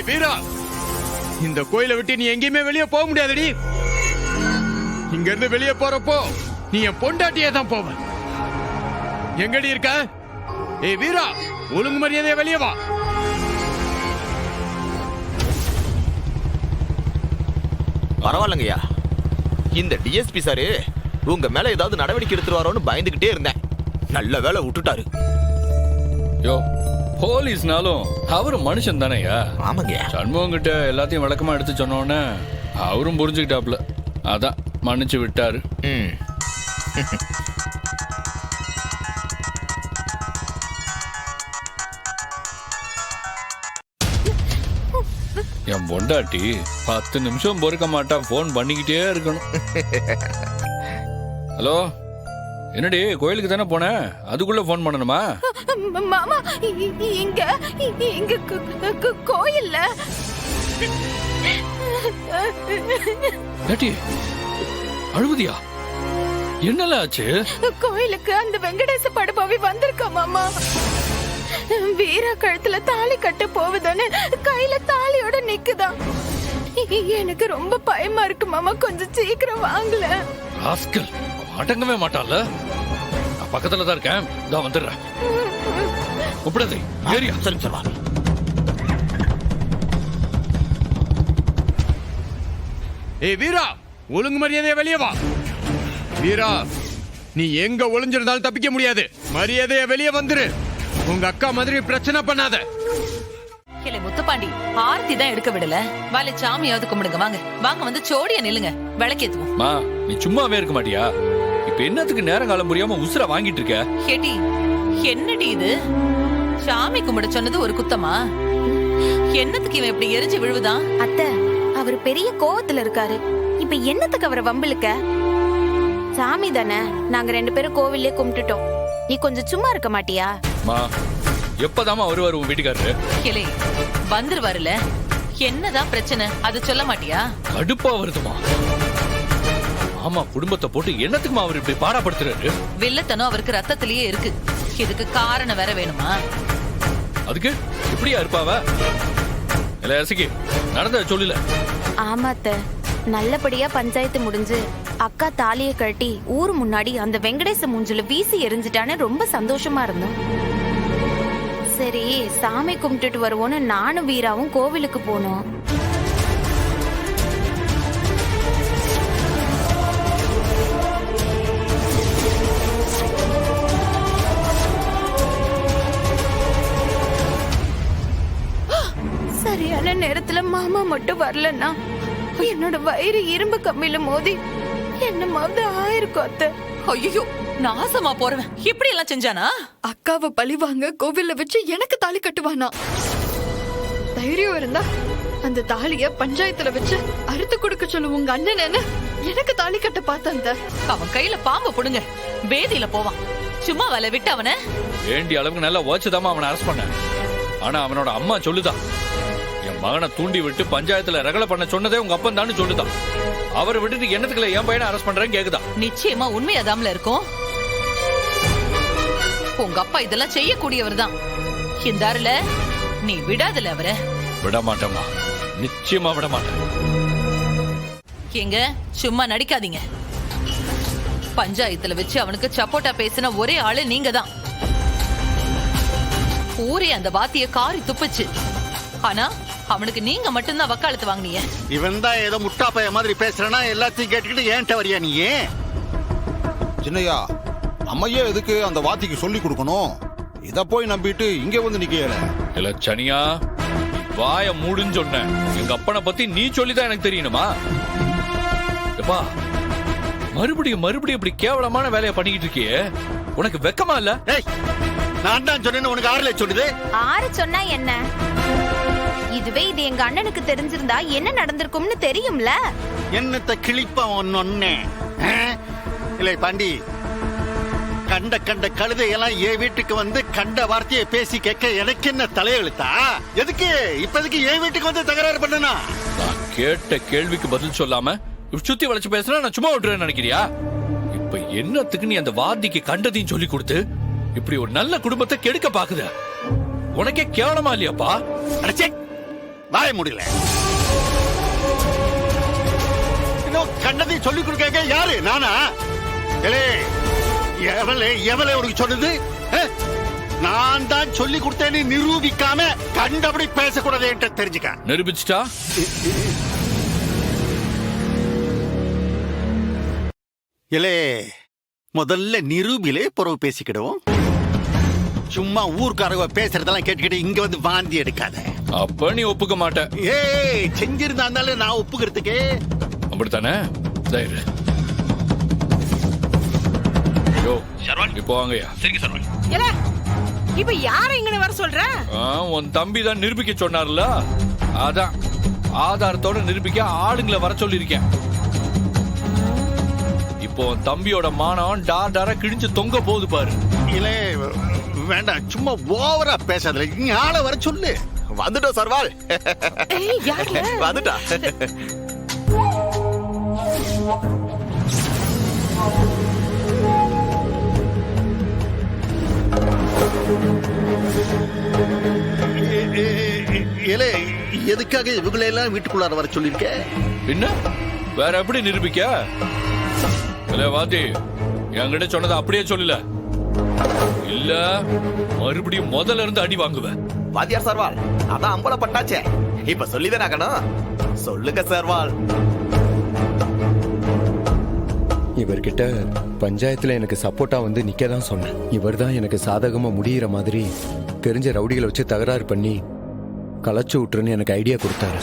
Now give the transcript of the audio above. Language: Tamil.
ஏய் வீரா, இந்த கோயிலை விட்டு நீ எங்கேயுமே வெளியே போக முடியாதுடி. இங்க இருந்து வெளியே போறப்போ நீ என் பொண்டாட்டியே தான் போவ. எங்கடி இருக்க? ஏய் வீரா, ஒழுங்கு மரியாதையா வெளியே வா. பரவாயில்லங்கய்யா, இந்த டிஎஸ்பி சாரு உங்க மேல ஏதாவது நடவடிக்கை எடுத்துருவாரோன்னு பயந்துகிட்டே இருந்தேன். நல்ல வேலை விட்டுட்டாரு. யோ, போலீஸ்னாலும் அவரு மனுஷன் தானேயா? ஆமாங்க. சண்முகம் கிட்ட எல்லாத்தையும் விளக்கமா எடுத்து சொன்னோன்னே அவரும் புரிஞ்சுக்கிட்டாப்ல. அதான் மன்னிச்சு விட்டாரு. என் பொண்டாட்டி 10 நிமிஷம் பொறுக்க மாட்டா, போன் பண்ணிக்கிட்டே இருக்கணும். ஹலோ, என்னடி கோயிலுக்கு தானே போனேன், அதுக்குள்ள போன் பண்ணணுமா? மாமா, இங்க கோயில்ல அழுவதியா? என்னல ஆச்சு? கோயிலுக்கு அந்த வெங்கடேச படுபாவி வந்திருக்கா மாமா. வீரா கழுத்துல தாலி கட்ட போகுதானே கையில தாலியோட நிக்குதான். எனக்கு ரொம்ப பயமா இருக்கு மாமா, கொஞ்சம் சீக்கிரம் வாங்கல. ராஸ்கல், அடங்கவே மாட்டான்ல. நான் பக்கத்துல தான் இருக்கேன், நான் வந்துடுறேன். கூப்பிடாதே, ஏரியா. சரி சரி. ஏய் வீரா, ஒழுங்கு மரியாதையா வெளியே வா. வீரா, நீ எங்க ஒளிஞ்சிருந்தாலும் தப்பிக்க முடியாது. மரியாதையா வெளியே வந்துரு. உங்க அக்கா மாதிரி பிரச்சனை பண்ணாத. இல்ல முத்துப்பாண்டி, ஆர்த்தி தான் எடுக்க விடல. வாழை சாமியாவது கும்பிடுங்க. வாங்க வாங்க, வந்து சோடியா நில்லுங்க, விளக்கேத்துவோம். மா, நீ சும்மாவே இருக்க மாட்டியா? இப்ப என்னத்துக்கு நேரம் காலம் புரியாம உசுர வாங்கிட்டு இருக்க? கேட்டி, என்னடி இது? சாமி கும்பிட சொன்னது ஒரு குத்தமா? என்னத்துக்கு இவன் இப்படி எரிஞ்சு விழுவுதான்? அத்தை, அவர் பெரிய கோவத்துல இருக்காரு. இப்ப என்னத்துக்கு அவரை வம்பிழுக்க? சாமி தானே, நாங்க 2 பேரும் கோவிலே கும்பிட்டுட்டோம். நீ கொஞ்சம் சும்மா இருக்க மாட்டியா? மா, எப்பதாமா வருவாரு உன் வீட்டுக்காரரு? கிளை வந்துருவாருல, என்னதான் பிரச்சனை அது சொல்ல மாட்டியா? கடுப்பா வருதுமா. ஆமா, குடும்பத்தை போட்டு என்னத்துக்குமா அவர் இப்படி பாடாப்படுத்துறாரு? வில்லத்தனம் அவருக்கு ரத்தத்திலேயே இருக்கு. இதுக்கு காரணம் வேற வேணுமா? அதுக்கு இப்படியா இருப்பாவ? இல்ல ரசிகி, நடந்த சொல்லல. ஆமாத்த, நல்லபடியா பஞ்சாயத்து முடிஞ்சு அக்கா தாலிய கழட்டி ஊர் முன்னாடி அந்த வெங்கடேச மூஞ்சில வீசி எரிஞ்சிட்டான்னு ரொம்ப சந்தோஷமா இருந்தோம். சரி, சாமி கும்பிட்டுட்டு வருவோன்னு நானும் வீராவும் கோவிலுக்கு போனோம். சரியான நேரத்துல மாமா மட்டும் வரலன்னா என்னோட வயிறு இரும்பு கம்பியில மோதி என்னமாவது ஆயிருக்கும் அத்தை. ஐயோ, நாசமா போறவன் இப்படி எல்லாம் செஞ்சானா? அக்காவை பழிவாங்க கோவில்ல வச்சு எனக்கு தாலி கட்டுவானா? தைரியம் இருந்தா அந்த தாலிய பஞ்சாயத்துல வச்சு அறுத்து கொடுக்க சொல்லு உங்க அண்ணன். எனக்கு தாலி கட்ட பார்த்த அவன் கையில பாம்பு புடுங்க, வேதியில போவான். சும்மா வலை விட்டு அவனை வேண்டிய அளவுக்கு நல்லா ஓச்சுதாமா அவனை அரெஸ்ட் பண்ண. ஆனா அவனோட அம்மா சொல்லுதான், என் மகனை தூண்டி விட்டு பஞ்சாயத்துல ரகலை பண்ண சொன்னதே உங்க அப்பன் தான் சொல்லுதான். அவரை விட்டுட்டு என்னத்துக்குள்ள என் பையனை அரெஸ்ட் பண்றேன்னு கேக்குதான். நிச்சயமா உண்மையாதாம்ல இருக்கும். உங்க அப்பா இதெல்லாம் செய்யக்கூடியவர் தான். இந்த அருள நீ விடாதல அவரை. விட மாட்டேம்மா, நிச்சயமா விட மாட்டேன். எங்க சும்மா நடிக்காதீங்க. பஞ்சாயத்துல வச்சு அவனுக்கு சப்போட்டா பேசின ஒரே ஆளு நீங்க தான். ஊரே அந்த வாத்திய காரி துப்புச்சு. ஆனா அவனுக்கு நீங்க மட்டும்தான் வக்காலத்து வாங்கினீங்க. இவன் தான் ஏதோ முட்டா பைய மாதிரி பேசுறனா, எல்லாத்தையும் கேட்டுக்கிட்டு ஏன்ட்ட வரியா நீ? சின்னையா, அம்மையே எதுக்கு அந்த வாத்திக்கு சொல்லி கொடுக்கணும்? இத போய் நம்பிட்டு இங்க வந்து நிக்கல. இல்ல சனியா, வாய மூடுன்னு சொன்னேன். எங்க அப்பனை பத்தி நீ சொல்லிதான் எனக்கு தெரியணுமா? எப்பா, மறுபடியும் மறுபடியும் இப்படி கேவலமான வேலையை பண்ணிக்கிட்டு இருக்கியே, உனக்கு வெக்கமா இல்ல? நான் தான் சொன்னேன்னு உனக்கு ஆறுல சொல்லுது. ஆறு சொன்னா என்ன? இதுவே இது எங்க அண்ணனுக்கு தெரிஞ்சிருந்தா என்ன நடந்திருக்கும்னு தெரியும்ல. என்னத்த கிளிப்பா ஒன்னொன்னே இல்லை பாண்டி, கண்ட கண்ட கழுதையெல்லாம் என் வீட்டுக்கு வந்து கண்ட வார்த்தையை பேசி கேட்க எனக்கு என்ன தலையெழுத்தா? எதுக்கு இப்போதைக்கு என் வீட்டுக்கு வந்து தகராறு பண்ணனா? நான் கேட்ட கேள்விக்கு பதில் சொல்லாம சுத்தி வளைச்சு பேசுனா நான் சும்மா விட்டுறேன்னு நினைக்கிறியா? இப்ப என்னத்துக்கு நீ அந்த வாத்திக்கு கண்டதையும் சொல்லி கொடுத்து இப்படி ஒரு நல்ல குடும்பத்தை கெடுக்க பாக்குத? உனக்கே கேவலமா இல்லையாப்பா? அடச்சே, வாய முடியல. இன்னும் கண்டதை சொல்லிக் கொடுக்க யாரு? நானா? ஏலே, எவளே உனக்கு சொன்னது? நான் தான் சொல்லி கொடுத்தேன்னு நிரூபிக்காம கண்டபடி பேசக்கூடாது என்று தெரிஞ்சுக்க. நிரூபிச்சிட்டா? இல்லே, முதல்ல நிரூபிலே புறவு பேசிக்கிடுவோம். சும்மா ஊர்க்காரங்க பேசுறதெல்லாம் கேட்டுக்கிட்டு இங்க வந்து வாந்தி எடுக்காத. அப்ப நீ ஒப்புக்க மாட்ட. ஏய், செஞ்சிருந்தாலும் நான் ஒப்புக்கிறதுக்கு. அப்படித்தானே? சரி. யோ, இப்போ வாங்கய்யா. சரிங்க சார். இப்ப யார இங்க வர சொல்ற? உன் தம்பி தான் நிரூபிக்க சொன்னார்ல, அதான் ஆதாரத்தோட நிரூபிக்க ஆளுங்களை வர சொல்லிருக்கேன். இப்போ உன் தம்பியோட மானம் டாரா கிழிஞ்சு தொங்க போகுது பாரு. இல்ல வேண்டாம், சும்மா ஓவரா பேசாத. நீ ஆளை வர சொல்லு. வந்துட்டோம் சர்வால். வந்துட்டா. ஏலே, எதுக்காக இவங்களை எல்லாம் வீட்டுக்குள்ளார வர சொல்லிருக்க? என்ன வேற எப்படி நிரூபிக்க? இல்ல வாத்தி, என்கிட்ட சொன்னதை அப்படியே சொல்லல, இல்ல மறுபடியும் முதல்ல இருந்து அடி வாங்குவேன். வாத்தியார் சர்வால், அதான் அம்பலப்பட்டாச்சே, இப்ப சொல்லிதானே ஆகணும். சொல்லுங்க சர்வால். இவர்கிட்ட பஞ்சாயத்துல எனக்கு சப்போர்ட்டா வந்து நிக்க தான் சொன்னேன். இவர் தான் எனக்கு சாதகமா முடியிற மாதிரி தெரிஞ்ச ரவுடிகளை வச்சு தகராறு பண்ணி களைச்சு விட்டுருன்னு எனக்கு ஐடியா கொடுத்தாரு.